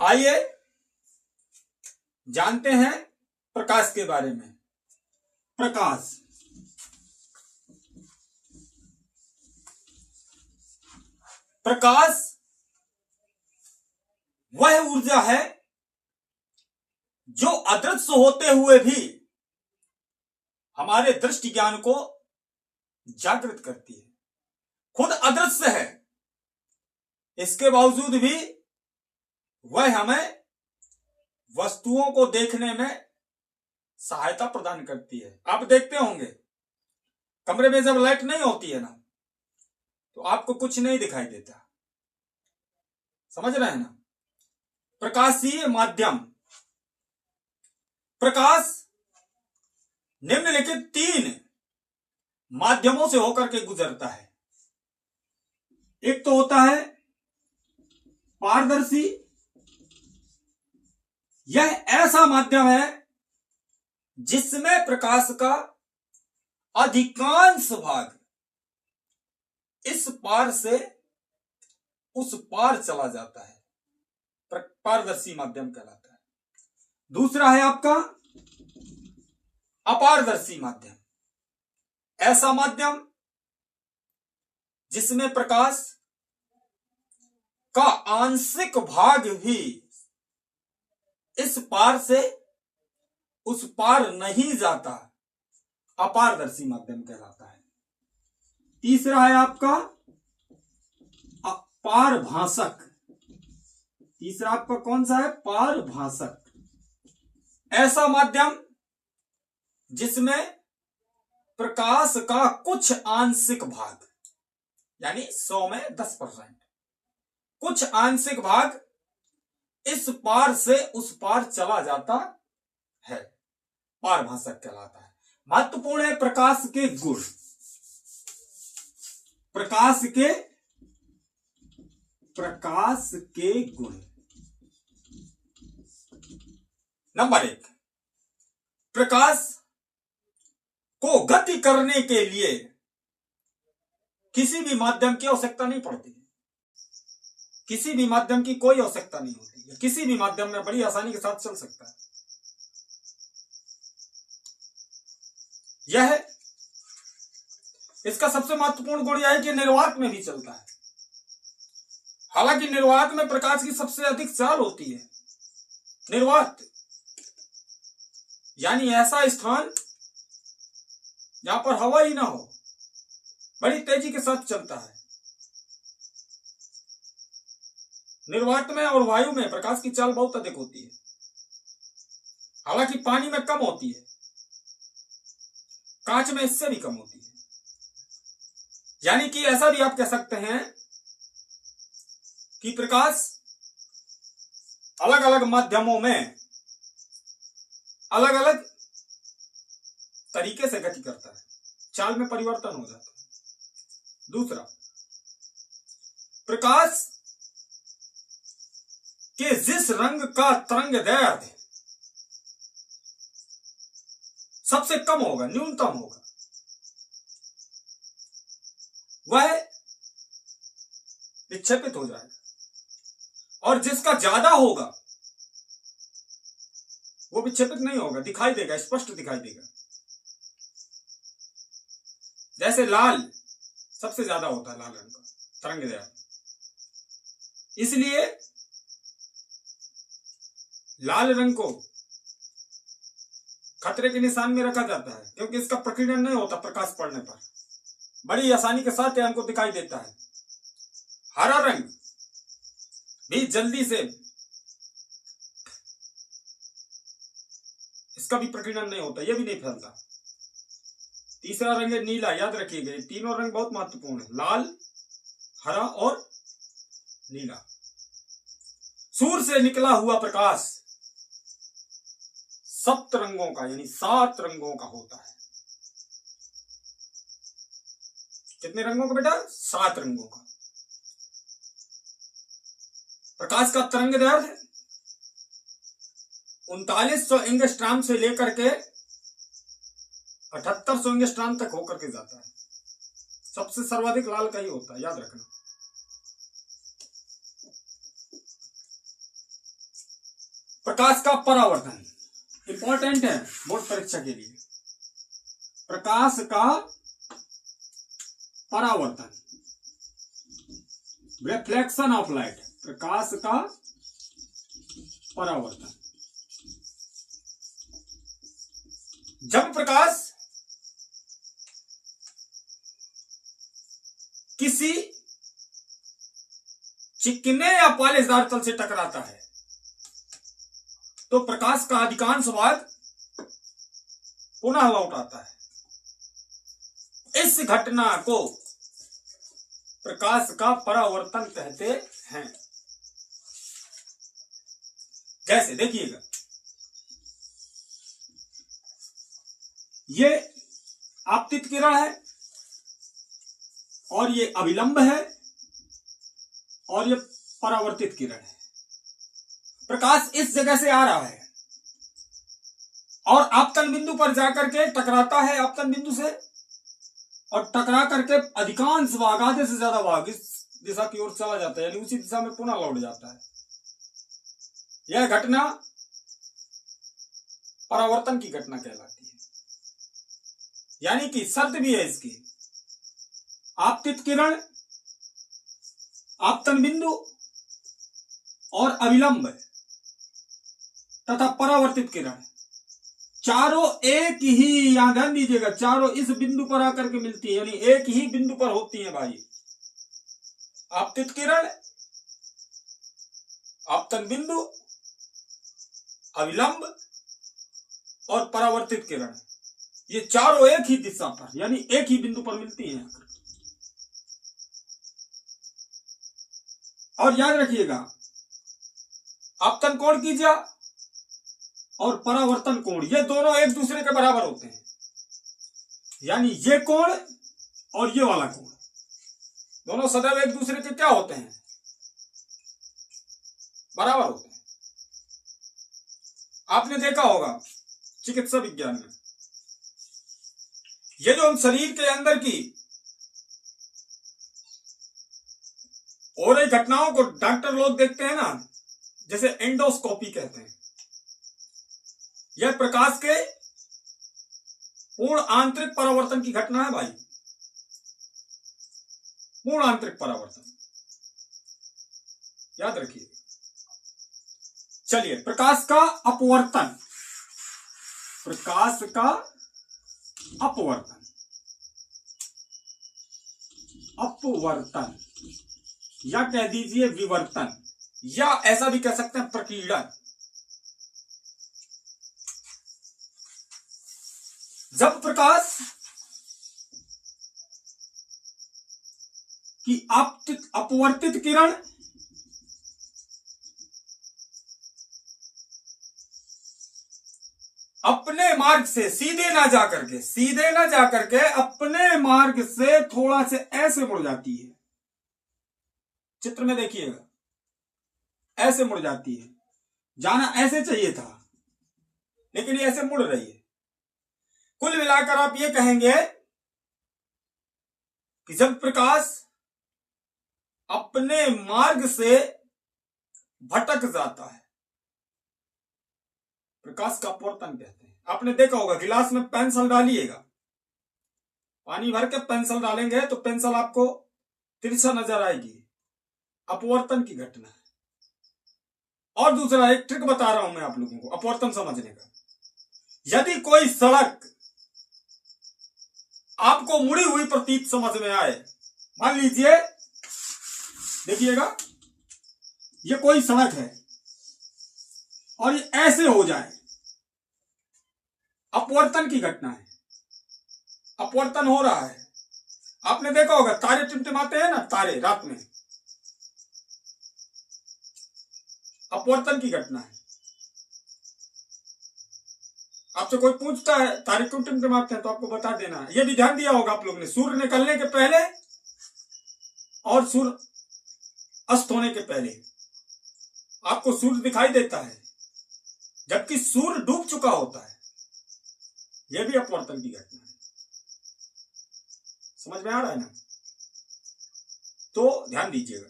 आइए जानते हैं प्रकाश के बारे में। प्रकाश प्रकाश वह ऊर्जा है जो अदृश्य होते हुए भी हमारे दृष्टि ज्ञान को जागृत करती है। खुद अदृश्य है, इसके बावजूद भी वह हमें वस्तुओं को देखने में सहायता प्रदान करती है। आप देखते होंगे कमरे में जब लाइट नहीं होती है ना, तो आपको कुछ नहीं दिखाई देता। समझ रहे हैं ना? प्रकाशीय माध्यम। प्रकाश निम्नलिखित 3 माध्यमों से होकर के गुजरता है। एक तो होता है पारदर्शी। यह ऐसा माध्यम है जिसमें प्रकाश का अधिकांश भाग इस पार से उस पार चला जाता है, पारदर्शी माध्यम कहलाता है। दूसरा है आपका अपारदर्शी माध्यम। ऐसा माध्यम जिसमें प्रकाश का आंशिक भाग भी इस पार से उस पार नहीं जाता, अपारदर्शी माध्यम कहलाता है। तीसरा है आपका पारभासक। तीसरा आपका कौन सा है? पारभासक। ऐसा माध्यम जिसमें प्रकाश का कुछ आंशिक भाग, यानी 100 में 10%, कुछ आंशिक भाग इस पार से उस पार चला जाता है, पारभासक कहलाता है। महत्वपूर्ण है प्रकाश के गुण। प्रकाश के गुण। नंबर 1, प्रकाश को गति करने के लिए किसी भी माध्यम की आवश्यकता नहीं पड़ती। किसी भी माध्यम की कोई आवश्यकता नहीं होती है। किसी भी माध्यम में बड़ी आसानी के साथ चल सकता है। यह इसका सबसे महत्वपूर्ण गुण यह है कि निर्वात में भी चलता है। हालांकि निर्वात में प्रकाश की सबसे अधिक चाल होती है। निर्वात यानी ऐसा स्थान जहां पर हवा ही ना हो, बड़ी तेजी के साथ चलता है। निर्वात में और वायु में प्रकाश की चाल बहुत अधिक होती है। हालांकि पानी में कम होती है, कांच में इससे भी कम होती है। यानी कि ऐसा भी आप कह सकते हैं कि प्रकाश अलग अलग माध्यमों में अलग अलग तरीके से गति करता है, चाल में परिवर्तन हो जाता है। दूसरा, प्रकाश के जिस रंग का तरंगदैर्ध्य सबसे कम होगा, न्यूनतम होगा, वह विक्षेपित हो जाएगा, और जिसका ज्यादा होगा वो विक्षेपित नहीं होगा, दिखाई देगा, स्पष्ट दिखाई देगा। जैसे लाल सबसे ज्यादा होता है, लाल रंग का तरंगदैर्ध्य, इसलिए लाल रंग को खतरे के निशान में रखा जाता है, क्योंकि इसका प्रकीर्णन नहीं होता। प्रकाश पड़ने पर बड़ी आसानी के साथ हमको दिखाई देता है। हरा रंग भी जल्दी से, इसका भी प्रकीर्णन नहीं होता, यह भी नहीं फैलता। तीसरा रंग है नीला। याद रखिएगा, तीनों रंग बहुत महत्वपूर्ण है, लाल, हरा और नीला। सूर्य से निकला हुआ प्रकाश 7 रंगों का, यानी 7 रंगों का होता है। कितने रंगों का बेटा? 7 रंगों का। प्रकाश का तरंगदैर्ध्य 3900 एंगस्ट्रॉम से लेकर के 7800 एंगस्ट्रॉम तक होकर के जाता है। सबसे सर्वाधिक लाल का ही होता है, याद रखना। प्रकाश का परावर्तन इंपॉर्टेंट है बोर्ड परीक्षा के लिए। प्रकाश का परावर्तन, रिफ्लेक्शन ऑफ लाइट, प्रकाश का परावर्तन। जब प्रकाश किसी चिकने या पालिशदार तल से टकराता है तो प्रकाश का अधिकांश भाग पुनः लौट आता है। इस घटना को प्रकाश का परावर्तन कहते हैं। जैसे देखिएगा, ये आपतित किरण है और ये अभिलंब है और ये परावर्तित किरण है। प्रकाश इस जगह से आ रहा है और आपतन बिंदु पर जाकर के टकराता है आपतन बिंदु से, और टकरा करके अधिकांश भाग, आधे से ज्यादा भाग इस दिशा की ओर चला जाता है, यानी उसी दिशा में पुनः लौट जाता है। यह घटना परावर्तन की घटना कहलाती है। यानी कि शर्त भी है इसकी, आपतित किरण, आपतन बिंदु और अभिलंब तथा परावर्तित किरण चारों एक ही, यहां ध्यान दीजिएगा, चारों इस बिंदु पर आकर के मिलती है, यानी एक ही बिंदु पर होती है भाई। आपतित किरण, आपतन बिंदु, अभिलंब और परावर्तित किरण, ये चारों एक ही दिशा पर यानी एक ही बिंदु पर मिलती हैं। और याद रखिएगा, आपतन कोण कीजिए और परावर्तन कोण, ये दोनों एक दूसरे के बराबर होते हैं। यानी ये कोण और ये वाला कोण दोनों सदैव एक दूसरे के क्या होते हैं, बराबर होते हैं। आपने देखा होगा चिकित्सा विज्ञान में, ये जो हम शरीर के अंदर की हो रही घटनाओं को डॉक्टर लोग देखते हैं ना, जैसे एंडोस्कोपी कहते हैं, यह प्रकाश के पूर्ण आंतरिक परावर्तन की घटना है भाई, पूर्ण आंतरिक परावर्तन, याद रखिए। चलिए, प्रकाश का अपवर्तन, प्रकाश का अपवर्तन, अपवर्तन या कह दीजिए विवर्तन, या ऐसा भी कह सकते हैं प्रकीर्णन। जब प्रकाश की अपवर्तित किरण अपने मार्ग से सीधे ना जाकर के अपने मार्ग से थोड़ा से ऐसे मुड़ जाती है, चित्र में देखिएगा, ऐसे मुड़ जाती है, जाना ऐसे चाहिए था लेकिन ये ऐसे मुड़ रही है। कुल मिलाकर आप ये कहेंगे कि जब प्रकाश अपने मार्ग से भटक जाता है, प्रकाश का अपवर्तन कहते हैं। आपने देखा होगा, गिलास में पेंसिल डालिएगा, पानी भर के पेंसिल डालेंगे तो पेंसिल आपको तिरछा नजर आएगी, अपवर्तन की घटना है। और दूसरा एक ट्रिक बता रहा हूं मैं आप लोगों को अपवर्तन समझने का। यदि कोई सड़क आपको मुड़ी हुई प्रतीत समझ में आए, मान लीजिए, देखिएगा, ये कोई सड़क है और ये ऐसे हो जाए, अपवर्तन की घटना है, अपवर्तन हो रहा है। आपने देखा होगा तारे टिमटिमाते हैं ना, तारे रात में, अपवर्तन की घटना है। आपसे कोई पूछता है तारे क्यों टिमटिमाते हैं तो आपको बता देना। ये भी ध्यान दिया होगा आप लोगों ने, सूर्य निकलने के पहले और सूर्य अस्त होने के पहले आपको सूर्य दिखाई देता है, जबकि सूर्य डूब चुका होता है। यह भी अपवर्तन की घटना है। समझ में आ रहा है ना? तो ध्यान दीजिएगा।